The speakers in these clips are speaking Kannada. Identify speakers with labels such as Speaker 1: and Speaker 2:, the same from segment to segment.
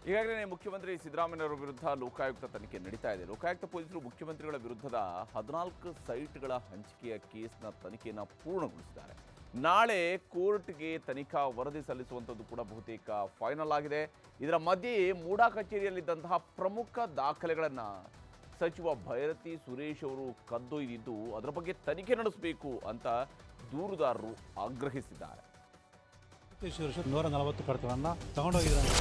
Speaker 1: ಈಗಾಗಲೇ ಮುಖ್ಯಮಂತ್ರಿ ಸಿದ್ದರಾಮಯ್ಯನವರ ವಿರುದ್ಧ ಲೋಕಾಯುಕ್ತ ತನಿಖೆ ನಡೀತಾ ಇದೆ. ಲೋಕಾಯುಕ್ತ ಪೊಲೀಸರು ಮುಖ್ಯಮಂತ್ರಿಗಳ ವಿರುದ್ಧದ 14 ಸೈಟ್ಗಳ ಹಂಚಿಕೆಯ ಕೇಸ್ನ ತನಿಖೆಯನ್ನು ಪೂರ್ಣಗೊಳಿಸಿದ್ದಾರೆ. ನಾಳೆ ಕೋರ್ಟ್ಗೆ ತನಿಖಾ ವರದಿ ಸಲ್ಲಿಸುವಂಥದ್ದು ಕೂಡ ಬಹುತೇಕ ಫೈನಲ್ ಆಗಿದೆ. ಇದರ ಮಧ್ಯೆ ಮೂಡಾ ಕಚೇರಿಯಲ್ಲಿದ್ದಂತಹ ಪ್ರಮುಖ ದಾಖಲೆಗಳನ್ನು ಸಚಿವ ಭೈರತಿ ಸುರೇಶ್ ಅವರು ಕದ್ದೊಯ್ದಿದ್ದು ಅದರ ಬಗ್ಗೆ ತನಿಖೆ ನಡೆಸಬೇಕು ಅಂತ ದೂರುದಾರರು ಆಗ್ರಹಿಸಿದ್ದಾರೆ.
Speaker 2: 140 ಕಡತಗಳನ್ನು ತಗೊಂಡೋಗಿದ್ದಾರೆ.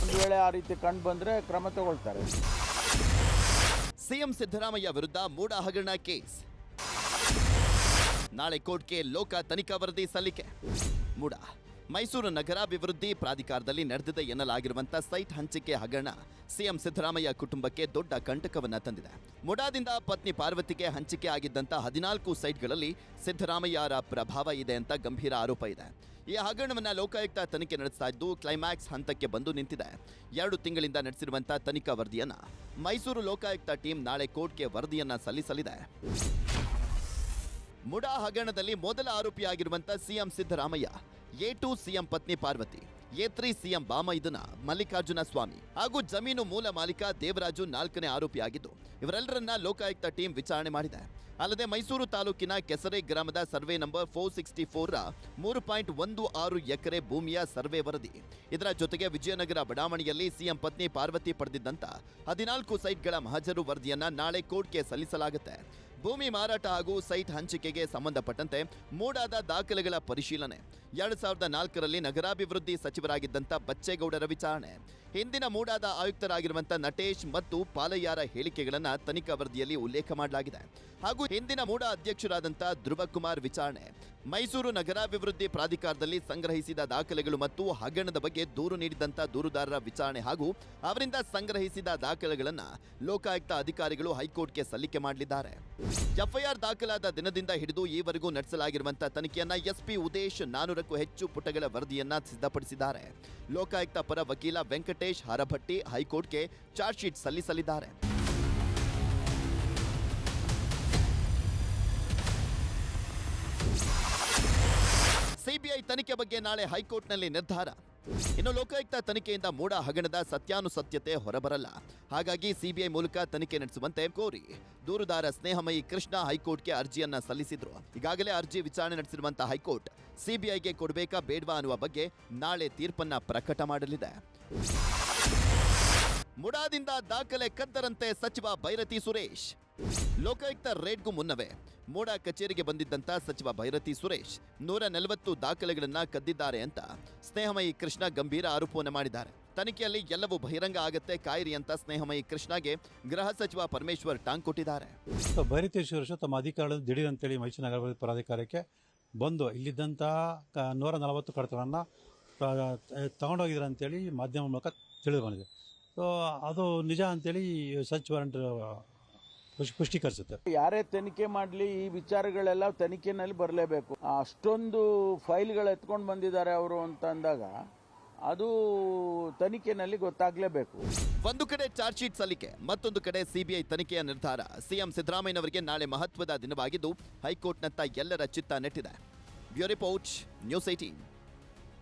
Speaker 3: ಒಂದು ವೇಳೆ ಆ ರೀತಿ ಕಂಡು ಬಂದರೆ ಕ್ರಮ ತಗೊಳ್ತಾರೆ.
Speaker 4: ಸಿಎಂ ಸಿದ್ದರಾಮಯ್ಯ ವಿರುದ್ಧ ಮೂಡಾ ಹಗರಣ ಕೇಸ್. ನಾಳೆ ಕೋರ್ಟ್ಗೆ ಲೋಕ ತನಿಖಾ ವರದಿ ಸಲ್ಲಿಕೆ. ಮೂಡಾ ಮೈಸೂರು ನಗರಾಭಿವೃದ್ಧಿ ಪ್ರಾಧಿಕಾರದಲ್ಲಿ ನಡೆದಿದೆ ಎನ್ನಲಾಗಿರುವಂತಹ ಸೈಟ್ ಹಂಚಿಕೆ ಹಗರಣ ಸಿಎಂ ಸಿದ್ದರಾಮಯ್ಯ ಕುಟುಂಬಕ್ಕೆ ದೊಡ್ಡ ಕಂಟಕವನ್ನ ತಂದಿದೆ. ಮುಡಾದಿಂದ ಪತ್ನಿ ಪಾರ್ವತಿಗೆ ಹಂಚಿಕೆ ಆಗಿದ್ದಂಥ 14 ಸೈಟ್ಗಳಲ್ಲಿ ಸಿದ್ದರಾಮಯ್ಯರ ಪ್ರಭಾವ ಇದೆ ಅಂತ ಗಂಭೀರ ಆರೋಪ ಇದೆ. ಈ ಹಗರಣವನ್ನ ಲೋಕಾಯುಕ್ತ ತನಿಖೆ ನಡೆಸ್ತಾ ಇದ್ದು ಕ್ಲೈಮ್ಯಾಕ್ಸ್ ಹಂತಕ್ಕೆ ಬಂದು ನಿಂತಿದೆ. 2 ತಿಂಗಳಿಂದ ನಡೆಸಿರುವಂತಹ ತನಿಖಾ ವರದಿಯನ್ನ ಮೈಸೂರು ಲೋಕಾಯುಕ್ತ ಟೀಮ್ ನಾಳೆ ಕೋರ್ಟ್ಗೆ ವರದಿಯನ್ನ ಸಲ್ಲಿಸಲಿದೆ. ಮುಡಾ ಹಗರಣದಲ್ಲಿ ಮೊದಲ ಆರೋಪಿಯಾಗಿರುವಂತಹ ಸಿಎಂ ಸಿದ್ದರಾಮಯ್ಯ, A2 ಸಿಎಂ ಪತ್ನಿ ಪಾರ್ವತಿ, A3 ಸಿಎಂ ಬಾಮೈದನ ಮಲ್ಲಿಕಾರ್ಜುನ ಸ್ವಾಮಿ ಹಾಗೂ ಜಮೀನು ಮೂಲ ಮಾಲೀಕ ದೇವರಾಜು 4ನೇ ಆರೋಪಿಯಾಗಿದ್ದು ಇವರೆಲ್ಲರನ್ನ ಲೋಕಾಯುಕ್ತ ಟೀಮ್ ವಿಚಾರಣೆ ಮಾಡಿದೆ. ಅಲ್ಲದೆ ಮೈಸೂರು ತಾಲೂಕಿನ ಕೆಸರೆ ಗ್ರಾಮದ ಸರ್ವೆ ನಂಬರ್ 464ರ 3.16 ಎಕರೆ ಭೂಮಿಯ ಸರ್ವೆ ವರದಿ, ಇದರ ಜೊತೆಗೆ ವಿಜಯನಗರ ಬಡಾವಣೆಯಲ್ಲಿ ಸಿಎಂ ಪತ್ನಿ ಪಾರ್ವತಿ ಪಡೆದಿದ್ದಂತ 14 ಸೈಟ್ಗಳ ಮಹಜರು ವರದಿಯನ್ನ ನಾಳೆ ಕೋರ್ಟ್ಗೆ ಸಲ್ಲಿಸಲಾಗುತ್ತೆ. ಭೂಮಿ ಮಾರಾಟ ಹಾಗೂ ಸೈಟ್ ಹಂಚಿಕೆಗೆ ಸಂಬಂಧಪಟ್ಟಂತೆ ಮೂಡಾದ ದಾಖಲೆಗಳ ಪರಿಶೀಲನೆ, 2004ರಲ್ಲಿ ನಗರಾಭಿವೃದ್ಧಿ ಸಚಿವರಾಗಿದ್ದಂಥ ಬಚ್ಚೇಗೌಡರ ವಿಚಾರಣೆ, ಹಿಂದಿನ ಮೂಡಾದ ಆಯುಕ್ತರಾಗಿರುವಂಥ ನಟೇಶ್ ಮತ್ತು ಪಾಲಯ್ಯರ ಹೇಳಿಕೆಗಳನ್ನು ತನಿಖಾ ವರದಿಯಲ್ಲಿ ಉಲ್ಲೇಖ ಮಾಡಲಾಗಿದೆ. ಹಾಗೂ ಹಿಂದಿನ ಮೂಡಾ ಅಧ್ಯಕ್ಷರಾದಂಥ ಧ್ರುವಕುಮಾರ್ ವಿಚಾರಣೆ, ಮೈಸೂರು ನಗರಾಭಿವೃದ್ಧಿ ಪ್ರಾಧಿಕಾರದಲ್ಲಿ ಸಂಗ್ರಹಿಸಿದ ದಾಖಲೆಗಳು ಮತ್ತು ಹಗರಣದ ಬಗ್ಗೆ ದೂರು ನೀಡಿದಂಥ ದೂರುದಾರರ ವಿಚಾರಣೆ ಹಾಗೂ ಅವರಿಂದ ಸಂಗ್ರಹಿಸಿದ ದಾಖಲೆಗಳನ್ನು ಲೋಕಾಯುಕ್ತ ಅಧಿಕಾರಿಗಳು ಹೈಕೋರ್ಟ್ಗೆ ಸಲ್ಲಿಕೆ ಮಾಡಲಿದ್ದಾರೆ. ಎಫ್ಐಆರ್ ದಾಖಲಾದ ದಿನದಿಂದ ಹಿಡಿದು ಈವರೆಗೂ ನಡೆಸಲಾಗಿರುವಂತಹ ತನಿಖೆಯನ್ನ ಎಸ್ಪಿ ಉದೇಶ್ 400ಕ್ಕೂ ಹೆಚ್ಚು ಪುಟಗಳ ವರದಿಯನ್ನ ಸಿದ್ಧಪಡಿಸಿದ್ದಾರೆ. ಲೋಕಾಯುಕ್ತ ಪರ ವಕೀಲ ವೆಂಕಟೇಶ್ ಹರಭಟ್ಟಿ ಹೈಕೋರ್ಟ್ಗೆ ಚಾರ್ಜ್ ಶೀಟ್ ಸಲ್ಲಿಸಲಿದ್ದಾರೆ. ಸಿಬಿಐ ತನಿಖೆ ಬಗ್ಗೆ ನಾಳೆ ಹೈಕೋರ್ಟ್ನಲ್ಲಿ ನಿರ್ಧಾರ. ಇನ್ನು ಲೋಕಾಯುಕ್ತ ತನಿಖೆಯಿಂದ ಮೂಡಾ ಹಗರಣದ ಸತ್ಯಾನುಸತ್ಯತೆ ಹೊರಬರಲ್ಲ. ಹಾಗಾಗಿ ಸಿಬಿಐ ಮೂಲಕ ತನಿಖೆ ನಡೆಸುವಂತೆ ಕೋರಿ ದೂರುದಾರ ಸ್ನೇಹಮಯಿ ಕೃಷ್ಣ ಹೈಕೋರ್ಟ್ಗೆ ಅರ್ಜಿಯನ್ನ ಸಲ್ಲಿಸಿದ್ರು. ಈಗಾಗಲೇ ಅರ್ಜಿ ವಿಚಾರಣೆ ನಡೆಸಿರುವಂತಹ ಹೈಕೋರ್ಟ್ ಸಿಬಿಐಗೆ ಕೊಡಬೇಕಾ ಬೇಡವಾ ಅನ್ನುವ ಬಗ್ಗೆ ನಾಳೆ ತೀರ್ಪನ್ನ ಪ್ರಕಟ ಮಾಡಲಿದೆ. ಮುಡಾದಿಂದ ದಾಖಲೆ ಕದ್ದರಂತೆ ಸಚಿವ ಭೈರತಿ ಸುರೇಶ್. ಲೋಕಾಯುಕ್ತ ರೇಡ್ಗೂ ಮುನ್ನವೇ ಮೂಡಾ ಕಚೇರಿಗೆ ಬಂದಿದ್ದಂತ ಸಚಿವ ಭೈರತಿ ಸುರೇಶ್ 140 ದಾಖಲೆಗಳನ್ನ ಕದ್ದಿದ್ದಾರೆ ಅಂತ ಸ್ನೇಹಮಯಿ ಕೃಷ್ಣ ಗಂಭೀರ ಆರೋಪವನ್ನು ಮಾಡಿದ್ದಾರೆ. ತನಿಖೆಯಲ್ಲಿ ಎಲ್ಲವೂ ಬಹಿರಂಗ ಆಗತ್ತೆ ಕಾಯಿರಿ ಅಂತ ಸ್ನೇಹಮಯಿ ಕೃಷ್ಣಗೆ ಗೃಹ ಸಚಿವ ಪರಮೇಶ್ವರ್ ಟಾಂಗ್ ಕೊಟ್ಟಿದ್ದಾರೆ.
Speaker 2: ಭೈರತಿ ಸುರೇಶ್ ತಮ್ಮ ಅಧಿಕಾರದಲ್ಲಿ ದಿಢೀರ್ ಅಂತೇಳಿ ಮೈಸೂರು ನಗರಾಭಿವೃದ್ಧಿ ಪ್ರಾಧಿಕಾರಕ್ಕೆ ಬಂದು ಇಲ್ಲಿದ್ದಂಥ 140 ಕಡತಗಳನ್ನು ತಗೊಂಡೋಗಿದ್ದಾರೆ ಅಂತೇಳಿ ಮಾಧ್ಯಮ ಮೂಲಕ ತಿಳಿದು ಬಂದಿದೆ. ಸೊ ಅದು ನಿಜ ಅಂತೇಳಿ ಸರ್ಚ್ ವಾರೆಂಟ್ ಪುಷ್ಟೀಕರಿಸುತ್ತೆ.
Speaker 3: ಯಾರೇ ತನಿಖೆ ಮಾಡಲಿ ಈ ವಿಚಾರಗಳೆಲ್ಲ ತನಿಖೆನಲ್ಲಿ ಬರಲೇಬೇಕು. ಅಷ್ಟೊಂದು ಫೈಲ್ಗಳು ಎತ್ಕೊಂಡು ಬಂದಿದ್ದಾರೆ ಅವರು ಅಂತ ಅಂದಾಗ ಅದು ತನಿಖೆನಲ್ಲಿ ಗೊತ್ತಾಗಲೇಬೇಕು.
Speaker 4: ಒಂದು ಕಡೆ ಚಾರ್ಜ್ ಶೀಟ್ ಸಲ್ಲಿಕೆ, ಮತ್ತೊಂದು ಕಡೆ ಸಿಬಿಐ ತನಿಖೆಯ ನಿರ್ಧಾರ. ಸಿಎಂ ಸಿದ್ದರಾಮಯ್ಯನವರಿಗೆ ನಾಳೆ ಮಹತ್ವದ ದಿನವಾಗಿದ್ದು ಹೈಕೋರ್ಟ್ನತ್ತ ಎಲ್ಲರ ಚಿತ್ತ ನೆಟ್ಟಿದೆ. Bureau report, news 18.